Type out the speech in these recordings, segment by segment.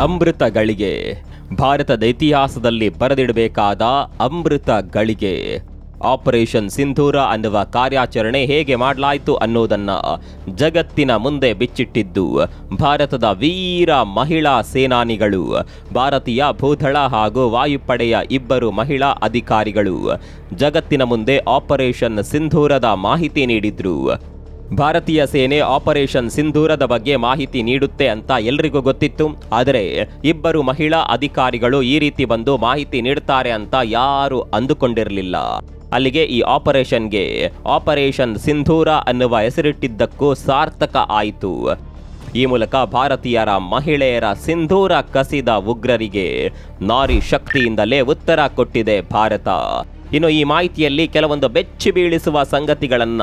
ಅಮೃತ ಗಳಿಗೆ, ಭಾರತದ ಇತಿಹಾಸದಲ್ಲಿ ಬರೆದಿಡಬೇಕಾದ ಅಮೃತ ಗಳಿಗೆ. ಆಪರೇಷನ್ ಸಿಂಧೂರ ಅನ್ನುವ ಕಾರ್ಯಾಚರಣೆ ಹೇಗೆ ಮಾಡಲಾಯಿತು ಅನ್ನೋದನ್ನ ಜಗತ್ತಿನ ಮುಂದೆ ಬಿಚ್ಚಿಟ್ಟಿದ್ದು ಭಾರತದ ವೀರ ಮಹಿಳಾ ಸೇನಾನಿಗಳು. ಭಾರತೀಯ ಭೂದಳ ಹಾಗೂ ವಾಯುಪಡೆಯ ಇಬ್ಬರು ಮಹಿಳಾ ಅಧಿಕಾರಿಗಳು ಜಗತ್ತಿನ ಮುಂದೆ ಆಪರೇಷನ್ ಸಿಂಧೂರದ ಮಾಹಿತಿ ನೀಡಿದ್ರು. ಭಾರತೀಯ ಸೇನೆ ಆಪರೇಷನ್ ಸಿಂಧೂರದ ಬಗ್ಗೆ ಮಾಹಿತಿ ನೀಡುತ್ತೆ ಅಂತ ಎಲ್ರಿಗೂ ಗೊತ್ತಿತ್ತು. ಆದರೆ ಇಬ್ಬರು ಮಹಿಳಾ ಅಧಿಕಾರಿಗಳು ಈ ರೀತಿ ಬಂದು ಮಾಹಿತಿ ನೀಡುತ್ತಾರೆ ಅಂತ ಯಾರು ಅಂದುಕೊಂಡಿರಲಿಲ್ಲ. ಅಲ್ಲಿಗೆ ಈ ಆಪರೇಷನ್ಗೆ ಆಪರೇಷನ್ ಸಿಂಧೂರ ಅನ್ನುವ ಹೆಸರಿಟ್ಟಿದ್ದಕ್ಕೂ ಸಾರ್ಥಕ ಆಯಿತು. ಈ ಮೂಲಕ ಭಾರತೀಯರ ಮಹಿಳೆಯರ ಸಿಂಧೂರ ಕಸಿದ ಉಗ್ರರಿಗೆ ನಾರಿ ಶಕ್ತಿಯಿಂದಲೇ ಉತ್ತರ ಕೊಟ್ಟಿದೆ ಭಾರತ. ಇನ್ನು ಈ ಮಾಹಿತಿಯಲ್ಲಿ ಕೆಲವೊಂದು ಬೆಚ್ಚಿ ಬೀಳಿಸುವ ಸಂಗತಿಗಳನ್ನ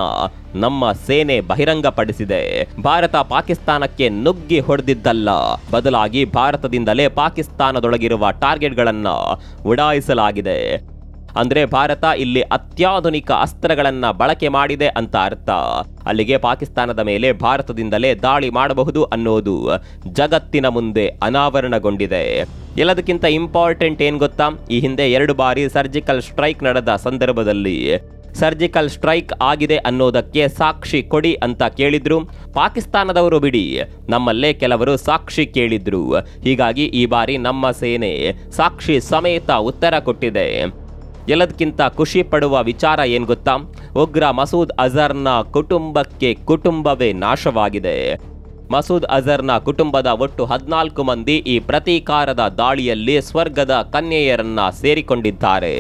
ನಮ್ಮ ಸೇನೆ ಬಹಿರಂಗಪಡಿಸಿದೆ. ಭಾರತ ಪಾಕಿಸ್ತಾನಕ್ಕೆ ನುಗ್ಗಿ ಹೊಡೆದಿದ್ದಲ್ಲ, ಬದಲಾಗಿ ಭಾರತದಿಂದಲೇ ಪಾಕಿಸ್ತಾನದೊಳಗಿರುವ ಟಾರ್ಗೆಟ್ಗಳನ್ನ ಉಡಾಯಿಸಲಾಗಿದೆ. ಅಂದ್ರೆ ಭಾರತ ಇಲ್ಲಿ ಅತ್ಯಾಧುನಿಕ ಅಸ್ತ್ರಗಳನ್ನ ಬಳಕೆ ಮಾಡಿದೆ ಅಂತ ಅರ್ಥ. ಅಲ್ಲಿಗೆ ಪಾಕಿಸ್ತಾನದ ಮೇಲೆ ಭಾರತದಿಂದಲೇ ದಾಳಿ ಮಾಡಬಹುದು ಅನ್ನೋದು ಜಗತ್ತಿನ ಮುಂದೆ ಅನಾವರಣಗೊಂಡಿದೆ. ಎಲ್ಲದಕ್ಕಿಂತ ಇಂಪಾರ್ಟೆಂಟ್ ಏನ್ ಗೊತ್ತಾ, ಈ ಹಿಂದೆ 2 ಬಾರಿ ಸರ್ಜಿಕಲ್ ಸ್ಟ್ರೈಕ್ ನಡೆದ ಸಂದರ್ಭದಲ್ಲಿ ಸರ್ಜಿಕಲ್ ಸ್ಟ್ರೈಕ್ ಆಗಿದೆ ಅನ್ನೋದಕ್ಕೆ ಸಾಕ್ಷಿ ಕೊಡಿ ಅಂತ ಕೇಳಿದ್ರು. ಪಾಕಿಸ್ತಾನದವರು ಬಿಡಿ, ನಮ್ಮಲ್ಲೇ ಕೆಲವರು ಸಾಕ್ಷಿ ಕೇಳಿದ್ರು. ಹೀಗಾಗಿ ಈ ಬಾರಿ ನಮ್ಮ ಸೇನೆ ಸಾಕ್ಷಿ ಸಮೇತ ಉತ್ತರ ಕೊಟ್ಟಿದೆ. ಎಲ್ಲದಕ್ಕಿಂತ ಖುಷಿ ಪಡುವ ವಿಚಾರ ಏನ್ ಗೊತ್ತಾ, ಉಗ್ರ ಮಸೂದ್ ಅಜರ್ನ ಕುಟುಂಬಕ್ಕೆ ಕುಟುಂಬವೇ ನಾಶವಾಗಿದೆ. ಮಸೂದ್ ಅಜರ್ನ ಕುಟುಂಬದ ಒಟ್ಟು 14 ಮಂದಿ ಈ ಪ್ರತೀಕಾರದ ದಾಳಿಯಲ್ಲಿ ಸ್ವರ್ಗದ ಕನ್ಯೆಯರನ್ನ ಸೇರಿಕೊಂಡಿದ್ದಾರೆ.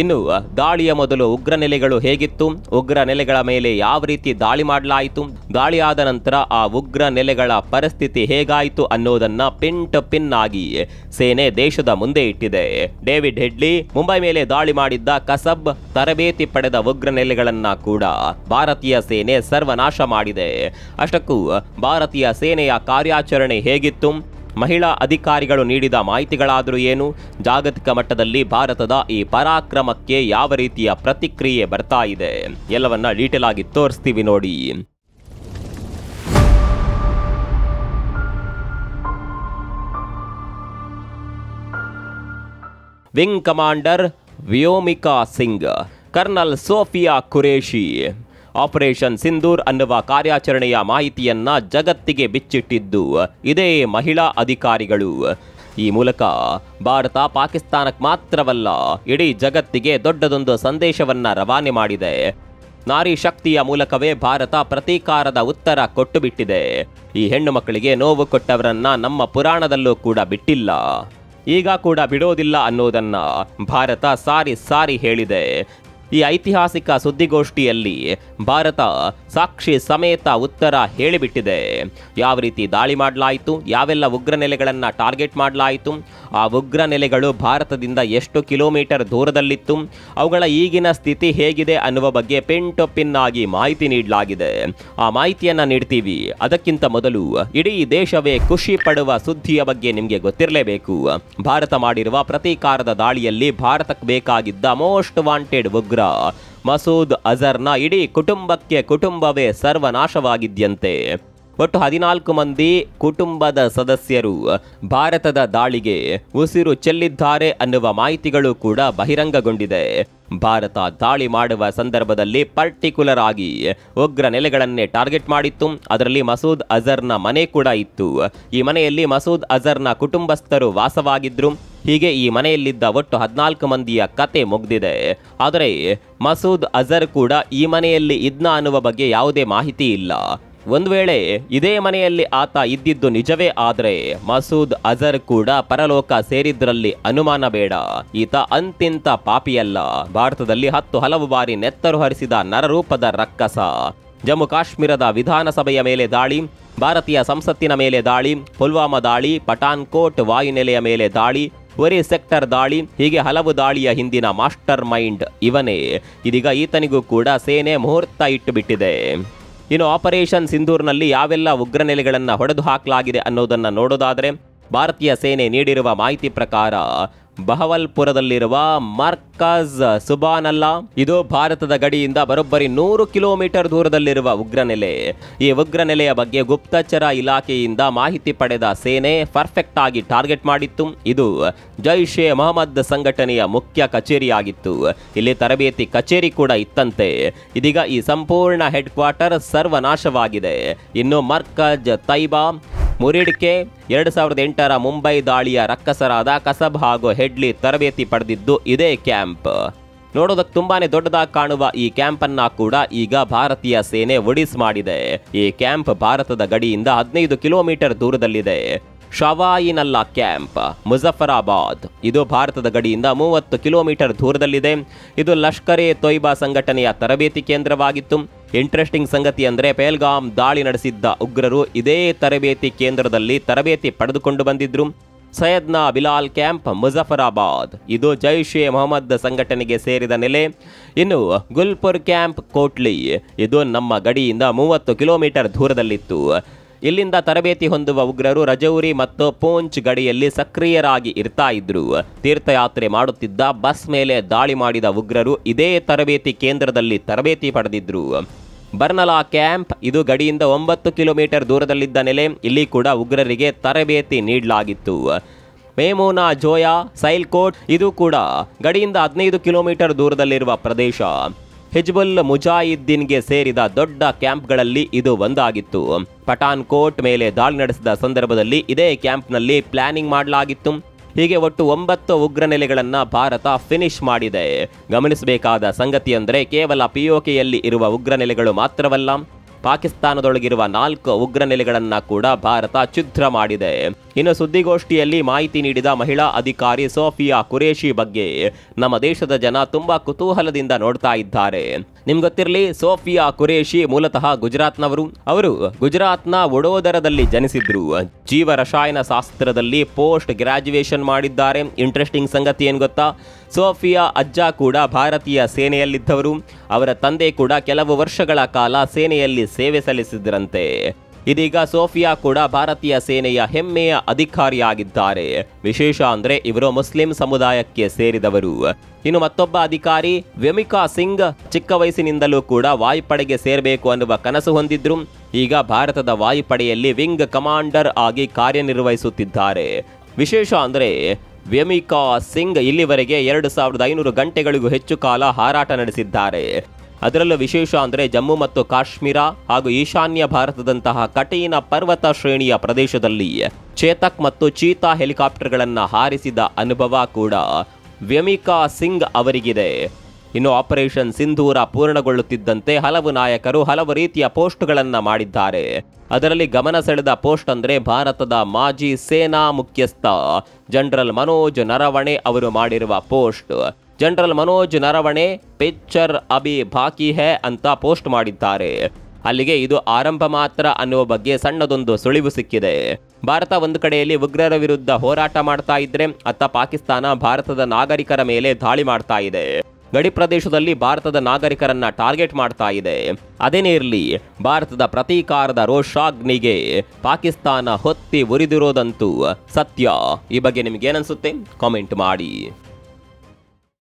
ಇನ್ನು ದಾಳಿಯ ಮೊದಲು ಉಗ್ರ ನೆಲೆಗಳು ಹೇಗಿತ್ತು, ಉಗ್ರ ನೆಲೆಗಳ ಮೇಲೆ ಯಾವ ರೀತಿ ದಾಳಿ ಮಾಡಲಾಯಿತು, ದಾಳಿಯಾದ ನಂತರ ಆ ಉಗ್ರ ನೆಲೆಗಳ ಪರಿಸ್ಥಿತಿ ಹೇಗಾಯಿತು ಅನ್ನೋದನ್ನ ಪಿನ್ ಟು ಪಿನ್ ಆಗಿ ಸೇನೆ ದೇಶದ ಮುಂದೆ ಇಟ್ಟಿದೆ. ಡೇವಿಡ್ ಹೆಡ್ಲಿ ಮುಂಬೈ ಮೇಲೆ ದಾಳಿ ಮಾಡಿದ್ದ ಕಸಬ್ ತರಬೇತಿ ಪಡೆದ ಉಗ್ರ ನೆಲೆಗಳನ್ನ ಕೂಡ ಭಾರತೀಯ ಸೇನೆ ಸರ್ವನಾಶ ಮಾಡಿದೆ. ಅಷ್ಟಕ್ಕೂ ಭಾರತೀಯ ಸೇನೆಯ ಕಾರ್ಯಾಚರಣೆ ಹೇಗಿತ್ತು, ಮಹಿಳಾ ಅಧಿಕಾರಿಗಳು ನೀಡಿದ ಮಾಹಿತಿಗಳಾದರೂ ಏನು, ಜಾಗತಿಕ ಮಟ್ಟದಲ್ಲಿ ಭಾರತದ ಈ ಪರಾಕ್ರಮಕ್ಕೆ ಯಾವ ರೀತಿಯ ಪ್ರತಿಕ್ರಿಯೆ ಬರ್ತಾ ಇದೆ, ಎಲ್ಲವನ್ನ ಡೀಟೇಲ್ ಆಗಿ ತೋರಿಸ್ತೀವಿ ನೋಡಿ. Wing commander Vyomika Singh, colonel Sofiya Qureshi operation Sindoor ಅನ್ನುವ ಕಾರ್ಯಾಚರಣೆಯ ಮಾಹಿತಿಯನ್ನ ಜಗತ್ತಿಗೆ ಬಿಚ್ಚಿಟ್ಟಿದ್ದು ಇದೇ ಮಹಿಳಾ ಅಧಿಕಾರಿಗಳು. ಈ ಮೂಲಕ ಭಾರತ ಪಾಕಿಸ್ತಾನಕ್ಕೆ ಮಾತ್ರವಲ್ಲ, ಇಡೀ ಜಗತ್ತಿಗೆ ದೊಡ್ಡದೊಂದು ಸಂದೇಶವನ್ನ ರವಾನೆ ಮಾಡಿದೆ. ನಾರಿ ಶಕ್ತಿಯ ಮೂಲಕವೇ ಭಾರತ ಪ್ರತೀಕಾರದ ಉತ್ತರ ಕೊಟ್ಟು ಬಿಟ್ಟಿದೆ. ಈ ಹೆಣ್ಣು ಮಕ್ಕಳಿಗೆ ನೋವು ಕೊಟ್ಟವರನ್ನ ನಮ್ಮ ಪುರಾಣದಲ್ಲೂ ಕೂಡ ಬಿಟ್ಟಿಲ್ಲ, ಈಗ ಕೂಡ ಬಿಡೋದಿಲ್ಲ ಅನ್ನೋದನ್ನ ಭಾರತ ಸಾರಿ ಸಾರಿ ಹೇಳಿದೆ. ಈ ಐತಿಹಾಸಿಕ ಸುದ್ದಿಗೋಷ್ಠಿಯಲ್ಲಿ ಭಾರತ ಸಾಕ್ಷಿ ಸಮೇತ ಉತ್ತರ ಹೇಳಿಬಿಟ್ಟಿದೆ. ಯಾವ ರೀತಿ ದಾಳಿ ಮಾಡಲಾಯಿತು, ಯಾವೆಲ್ಲ ಉಗ್ರ ನೆಲೆಗಳನ್ನು ಟಾರ್ಗೆಟ್ ಮಾಡಲಾಯಿತು, ಆ ಉಗ್ರ ನೆಲೆಗಳು ಭಾರತದಿಂದ ಎಷ್ಟು ಕಿಲೋಮೀಟರ್ ದೂರದಲ್ಲಿತ್ತು, ಅವುಗಳ ಈಗಿನ ಸ್ಥಿತಿ ಹೇಗಿದೆ ಅನ್ನುವ ಬಗ್ಗೆ ಪಿನ್ ಟು ಪಿನ್ ಆಗಿ ಮಾಹಿತಿ ನೀಡಲಾಗಿದೆ. ಆ ಮಾಹಿತಿಯನ್ನು ನೀಡ್ತೀವಿ. ಅದಕ್ಕಿಂತ ಮೊದಲು ಇಡೀ ದೇಶವೇ ಖುಷಿ ಪಡುವ ಸುದ್ದಿಯ ಬಗ್ಗೆ ನಿಮಗೆ ಗೊತ್ತಿರಲೇಬೇಕು. ಭಾರತ ಮಾಡಿರುವ ಪ್ರತೀಕಾರದ ದಾಳಿಯಲ್ಲಿ ಭಾರತಕ್ಕೆ ಬೇಕಾಗಿದ್ದ ಮೋಸ್ಟ್ ವಾಂಟೆಡ್ ಉಗ್ರ ಮಸೂದ್ ಅಜರ್ನ ಇಡೀ ಕುಟುಂಬಕ್ಕೆ ಕುಟುಂಬವೇ ಸರ್ವನಾಶವಾಗಿದ್ಯಂತೆ. ಒಟ್ಟು 14 ಮಂದಿ ಕುಟುಂಬದ ಸದಸ್ಯರು ಭಾರತದ ದಾಳಿಗೆ ಉಸಿರು ಚೆಲ್ಲಿದ್ದಾರೆ ಅನ್ನುವ ಮಾಹಿತಿಗಳು ಕೂಡ ಬಹಿರಂಗಗೊಂಡಿದೆ. ಭಾರತ ದಾಳಿ ಮಾಡುವ ಸಂದರ್ಭದಲ್ಲಿ ಪರ್ಟಿಕ್ಯುಲರ್ ಆಗಿ ಉಗ್ರ ನೆಲೆಗಳನ್ನೇ ಟಾರ್ಗೆಟ್ ಮಾಡಿತ್ತು. ಅದರಲ್ಲಿ ಮಸೂದ್ ಅಜರ್ನ ಮನೆ ಕೂಡ ಇತ್ತು. ಈ ಮನೆಯಲ್ಲಿ ಮಸೂದ್ ಅಜರ್ನ ಕುಟುಂಬಸ್ಥರು ವಾಸವಾಗಿದ್ರು. ಹೀಗೆ ಈ ಮನೆಯಲ್ಲಿದ್ದ ಒಟ್ಟು 14 ಮಂದಿಯ ಕತೆ ಮುಗ್ದಿದೆ. ಆದರೆ ಮಸೂದ್ ಅಜರ್ ಕೂಡ ಈ ಮನೆಯಲ್ಲಿ ಇದ್ನ ಅನ್ನುವ ಬಗ್ಗೆ ಯಾವುದೇ ಮಾಹಿತಿ ಇಲ್ಲ. ಒಂದು ವೇಳೆ ಇದೇ ಮನೆಯಲ್ಲಿ ಆತ ಇದ್ದಿದ್ದು ನಿಜವೇ ಆದರೆ ಮಸೂದ್ ಅಜರ್ ಕೂಡ ಪರಲೋಕ ಸೇರಿದ್ರಲ್ಲಿ ಅನುಮಾನ ಬೇಡ. ಈತ ಅಂತಿಂತ ಪಾಪಿಯಲ್ಲ. ಭಾರತದಲ್ಲಿ 10 ಹಲವು ಬಾರಿ ನೆತ್ತರು ಹರಿಸಿದ ನರರೂಪದ ರಕ್ಕಸ. ಜಮ್ಮು ಕಾಶ್ಮೀರದ ವಿಧಾನಸಭೆಯ ಮೇಲೆ ದಾಳಿ, ಭಾರತೀಯ ಸಂಸತ್ತಿನ ಮೇಲೆ ದಾಳಿ, ಪುಲ್ವಾಮಾ ದಾಳಿ, ಪಠಾನ್ಕೋಟ್ ವಾಯುನೆಲೆಯ ಮೇಲೆ ದಾಳಿ, ಒರಿ ಸೆಕ್ಟರ್ ದಾಳಿ, ಹೀಗೆ ಹಲವು ದಾಳಿಯ ಹಿಂದಿನ ಮಾಸ್ಟರ್ ಮೈಂಡ್ ಇವನೇ. ಇದೀಗ ಈತನಿಗೂ ಕೂಡ ಸೇನೆ ಮುಹೂರ್ತ ಇಟ್ಟು ಬಿಟ್ಟಿದೆ. ಇನ್ನು ಆಪರೇಷನ್ ಸಿಂಧೂರ್ನಲ್ಲಿ ಯಾವೆಲ್ಲ ಉಗ್ರ ನೆಲೆಗಳನ್ನು ಹೊಡೆದು ಹಾಕಲಾಗಿದೆ ಅನ್ನೋದನ್ನು ನೋಡೋದಾದರೆ ಭಾರತೀಯ ಸೇನೆ ನೀಡಿರುವ ಮಾಹಿತಿ ಪ್ರಕಾರ ಬಹವಲ್ಪುರದಲ್ಲಿರುವ ಮರ್ಕಜ್ ಸುಬಾನಲ್ಲಾ. ಇದು ಭಾರತದ ಗಡಿಯಿಂದ ಬರೋಬ್ಬರಿ 100 ಕಿಲೋಮೀಟರ್ ದೂರದಲ್ಲಿರುವ ಉಗ್ರನೆಲೆ. ಈ ಉಗ್ರನೆಲೆಯ ಬಗ್ಗೆ ಗುಪ್ತಚರ ಇಲಾಖೆಯಿಂದ ಮಾಹಿತಿ ಪಡೆದ ಸೇನೆ ಪರ್ಫೆಕ್ಟ್ ಆಗಿ ಟಾರ್ಗೆಟ್ ಮಾಡಿತ್ತು. ಇದು ಜೈಷ್ ಎ ಮೊಹಮ್ಮದ್ ಸಂಘಟನೆಯ ಮುಖ್ಯ ಕಚೇರಿಯಾಗಿತ್ತು. ಇಲ್ಲಿ ತರಬೇತಿ ಕಚೇರಿ ಕೂಡ ಇತ್ತಂತೆ. ಇದೀಗ ಈ ಸಂಪೂರ್ಣ ಹೆಡ್ ಕ್ವಾರ್ಟರ್ ಸರ್ವನಾಶವಾಗಿದೆ. ಇನ್ನು ಮರ್ಕಜ್, ತೈಬಾ, ಮುರಿಡ್ಕೆ 2008ರ ಮುಂಬೈ ದಾಳಿಯ ರಕ್ಕಸರಾದ ಕಸಬ್ ಹಾಗೂ ಹೆಡ್ಲಿ ತರಬೇತಿ ಪಡೆದಿದ್ದು ಇದೇ ಕ್ಯಾಂಪ್. ನೋಡೋದಕ್ಕೆ ತುಂಬಾನೇ ದೊಡ್ಡದಾಗಿ ಕಾಣುವ ಈ ಕ್ಯಾಂಪ್ ಅನ್ನ ಕೂಡ ಈಗ ಭಾರತೀಯ ಸೇನೆ ಒಡಿಸ್ ಮಾಡಿದೆ. ಈ ಕ್ಯಾಂಪ್ ಭಾರತದ ಗಡಿಯಿಂದ 15 ಕಿಲೋಮೀಟರ್ ದೂರದಲ್ಲಿದೆ. ಶವಾಯಿನಲ್ಲಾ ಕ್ಯಾಂಪ್, ಮುಜಫರಾಬಾದ್. ಇದು ಭಾರತದ ಗಡಿಯಿಂದ 30 ಕಿಲೋಮೀಟರ್ ದೂರದಲ್ಲಿದೆ. ಇದು ಲಷ್ಕರ್ ಎ ತೊಯ್ಬಾ ಸಂಘಟನೆಯ ತರಬೇತಿ ಕೇಂದ್ರವಾಗಿತ್ತು. ಇಂಟ್ರೆಸ್ಟಿಂಗ್ ಸಂಗತಿ ಅಂದರೆ ಪಹಲ್ಗಾಮ್ ದಾಳಿ ನಡೆಸಿದ್ದ ಉಗ್ರರು ಇದೇ ತರಬೇತಿ ಕೇಂದ್ರದಲ್ಲಿ ತರಬೇತಿ ಪಡೆದುಕೊಂಡು ಬಂದಿದ್ರು. ಸೈಯದ್ನಾ ಬಿಲಾಲ್ ಕ್ಯಾಂಪ್, ಮುಜಫರಾಬಾದ್. ಇದು ಜೈಷ್ ಎ ಮೊಹಮ್ಮದ್ ಸಂಘಟನೆಗೆ ಸೇರಿದ ನೆಲೆ. ಇನ್ನು ಗುಲ್ಪುರ್ ಕ್ಯಾಂಪ್, ಕೋಟ್ಲಿ. ಇದು ನಮ್ಮ ಗಡಿಯಿಂದ 30 ಕಿಲೋಮೀಟರ್ ದೂರದಲ್ಲಿತ್ತು. ಇಲ್ಲಿಂದ ತರಬೇತಿ ಹೊಂದುವ ಉಗ್ರರು ರಜೌರಿ ಮತ್ತು ಪೂಂಚ್ ಗಡಿಯಲ್ಲಿ ಸಕ್ರಿಯರಾಗಿ ಇರ್ತಾ ಇದ್ರು. ತೀರ್ಥಯಾತ್ರೆ ಮಾಡುತ್ತಿದ್ದ ಬಸ್ ಮೇಲೆ ದಾಳಿ ಮಾಡಿದ ಉಗ್ರರು ಇದೇ ತರಬೇತಿ ಕೇಂದ್ರದಲ್ಲಿ ತರಬೇತಿ ಪಡೆದಿದ್ರು. ಬರ್ನಲಾ ಕ್ಯಾಂಪ್, ಇದು ಗಡಿಯಿಂದ 9 ಕಿಲೋಮೀಟರ್ ದೂರದಲ್ಲಿದ್ದ ನೆಲೆ. ಇಲ್ಲಿ ಕೂಡ ಉಗ್ರರಿಗೆ ತರಬೇತಿ ನೀಡಲಾಗಿತ್ತು. ಮೇಮೂನಾ ಜೋಯಾ, ಸೈಲ್ಕೋಟ್, ಇದು ಕೂಡ ಗಡಿಯಿಂದ 15 ಕಿಲೋಮೀಟರ್ ದೂರದಲ್ಲಿರುವ ಪ್ರದೇಶ. ಹಿಜ್ಬುಲ್ ಮುಜಾಹಿದ್ದೀನ್ಗೆ ಸೇರಿದ ದೊಡ್ಡ ಕ್ಯಾಂಪ್ಗಳಲ್ಲಿ ಇದು ಒಂದಾಗಿತ್ತು. ಪಠಾನ್ ಕೋಟ್ ಮೇಲೆ ದಾಳಿ ನಡೆಸಿದ ಸಂದರ್ಭದಲ್ಲಿ ಇದೇ ಕ್ಯಾಂಪ್ನಲ್ಲಿ ಪ್ಲಾನಿಂಗ್ ಮಾಡಲಾಗಿತ್ತು. ಹೀಗೆ ಒಟ್ಟು 9 ಉಗ್ರ ನೆಲೆಗಳನ್ನು ಭಾರತ ಫಿನಿಶ್ ಮಾಡಿದೆ. ಗಮನಿಸಬೇಕಾದ ಸಂಗತಿ ಅಂದರೆ ಕೇವಲ ಪಿಒಕೆಯಲ್ಲಿ ಇರುವ ಉಗ್ರ ನೆಲೆಗಳು ಮಾತ್ರವಲ್ಲ, ಪಾಕಿಸ್ತಾನದೊಳಗಿರುವ 4 ಉಗ್ರ ನೆಲೆಗಳನ್ನು ಕೂಡ ಭಾರತ ಛಿದ್ರ ಮಾಡಿದೆ. ಇನ್ನು ಸುದ್ದಿಗೋಷ್ಠಿಯಲ್ಲಿ ಮಾಹಿತಿ ನೀಡಿದ ಮಹಿಳಾ ಅಧಿಕಾರಿ ಸೋಫಿಯಾ ಕುರೇಶಿ ಬಗ್ಗೆ ನಮ್ಮ ದೇಶದ ಜನ ತುಂಬಾ ಕುತೂಹಲದಿಂದ ನೋಡ್ತಾ ಇದ್ದಾರೆ. ನಿಮ್ಗೆ ಗೊತ್ತಿರಲಿ, ಸೋಫಿಯಾ ಕುರೇಶಿ ಮೂಲತಃ ಗುಜರಾತ್ನವರು. ಅವರು ಗುಜರಾತ್ನ ವಡೋದರದಲ್ಲಿ ಜನಿಸಿದ್ರು. ಜೀವ ರಸಾಯನ ಶಾಸ್ತ್ರದಲ್ಲಿ ಪೋಸ್ಟ್ ಗ್ರಾಜ್ಯುಯೇಷನ್ ಮಾಡಿದ್ದಾರೆ. ಇಂಟ್ರೆಸ್ಟಿಂಗ್ ಸಂಗತಿ ಏನು ಗೊತ್ತಾ, ಸೋಫಿಯಾ ಅಜ್ಜ ಕೂಡ ಭಾರತೀಯ ಸೇನೆಯಲ್ಲಿದ್ದವರು. ಅವರ ತಂದೆ ಕೂಡ ಕೆಲವು ವರ್ಷಗಳ ಕಾಲ ಸೇನೆಯಲ್ಲಿ ಸೇವೆ ಸಲ್ಲಿಸಿದ್ರಂತೆ. ಇದೀಗ ಸೋಫಿಯಾ ಕೂಡ ಭಾರತೀಯ ಸೇನೆಯ ಹೆಮ್ಮೆಯ ಅಧಿಕಾರಿಯಾಗಿದ್ದಾರೆ. ವಿಶೇಷ ಅಂದ್ರೆ ಇವರು ಮುಸ್ಲಿಂ ಸಮುದಾಯಕ್ಕೆ ಸೇರಿದವರು. ಇನ್ನು ಮತ್ತೊಬ್ಬ ಅಧಿಕಾರಿ ವ್ಯಮಿಕಾ ಸಿಂಗ್ ಚಿಕ್ಕ ವಯಸ್ಸಿನಿಂದಲೂ ಕೂಡ ವಾಯುಪಡೆಗೆ ಸೇರಬೇಕು ಅನ್ನುವ ಕನಸು ಹೊಂದಿದ್ರು. ಈಗ ಭಾರತದ ವಾಯುಪಡೆಯಲ್ಲಿ ವಿಂಗ್ ಕಮಾಂಡರ್ ಆಗಿ ಕಾರ್ಯನಿರ್ವಹಿಸುತ್ತಿದ್ದಾರೆ. ವಿಶೇಷ ಅಂದ್ರೆ ವ್ಯಮಿಕಾ ಸಿಂಗ್ ಇಲ್ಲಿವರೆಗೆ 2500 ಗಂಟೆಗಳಿಗೂ ಹೆಚ್ಚು ಕಾಲ ಹಾರಾಟ ನಡೆಸಿದ್ದಾರೆ. ಅದರಲ್ಲೂ ವಿಶೇಷ ಅಂದರೆ ಜಮ್ಮು ಮತ್ತು ಕಾಶ್ಮೀರ ಹಾಗೂ ಈಶಾನ್ಯ ಭಾರತದಂತಹ ಕಠಿಣ ಪರ್ವತ ಶ್ರೇಣಿಯ ಪ್ರದೇಶದಲ್ಲಿ ಚೇತಕ್ ಮತ್ತು ಚೀತಾ ಹೆಲಿಕಾಪ್ಟರ್ಗಳನ್ನು ಹಾರಿಸಿದ ಅನುಭವ ಕೂಡ ವ್ಯಮಿಕಾ ಸಿಂಗ್ ಅವರಿಗಿದೆ. ಇನ್ನು ಆಪರೇಷನ್ ಸಿಂಧೂರ ಪೂರ್ಣಗೊಳ್ಳುತ್ತಿದ್ದಂತೆ ಹಲವು ನಾಯಕರು ಹಲವು ರೀತಿಯ ಪೋಸ್ಟ್ಗಳನ್ನು ಮಾಡಿದ್ದಾರೆ. ಅದರಲ್ಲಿ ಗಮನ ಸೆಳೆದ ಪೋಸ್ಟ್ ಅಂದರೆ ಭಾರತದ ಮಾಜಿ ಸೇನಾ ಮುಖ್ಯಸ್ಥ ಜನರಲ್ ಮನೋಜ್ ನರವಣೆ ಅವರು ಮಾಡಿರುವ post. General Manoj Naravane picture Abhi ಬಾಕಿ ಹೈ ಅಂತ ಪೋಸ್ಟ್ ಮಾಡಿದ್ದಾರೆ. ಅಲ್ಲಿಗೆ ಇದು ಆರಂಭ ಮಾತ್ರ ಅನ್ನುವ ಬಗ್ಗೆ ಸಣ್ಣದೊಂದು ಸುಳಿವು ಸಿಕ್ಕಿದೆ. ಭಾರತ ಒಂದು ಕಡೆಯಲ್ಲಿ ಉಗ್ರರ ವಿರುದ್ಧ ಹೋರಾಟ ಮಾಡ್ತಾ ಇದ್ರೆ, ಅತ್ತ ಪಾಕಿಸ್ತಾನ ಭಾರತದ ನಾಗರಿಕರ ಮೇಲೆ ದಾಳಿ ಮಾಡ್ತಾ ಇದೆ. ಗಡಿ ಪ್ರದೇಶದಲ್ಲಿ ಭಾರತದ ನಾಗರಿಕರನ್ನ ಟಾರ್ಗೆಟ್ ಮಾಡ್ತಾ ಇದೆ. ಅದೇನೇ ಇರಲಿ, ಭಾರತದ ಪ್ರತೀಕಾರದ ರೋಷಾಗ್ನಿಗೆ ಪಾಕಿಸ್ತಾನ ಹೊತ್ತಿ ಉರಿದಿರೋದಂತೂ ಸತ್ಯ. ಈ ಬಗ್ಗೆ ನಿಮ್ಗೆ ಏನನ್ಸುತ್ತೆ ಕಾಮೆಂಟ್ ಮಾಡಿ.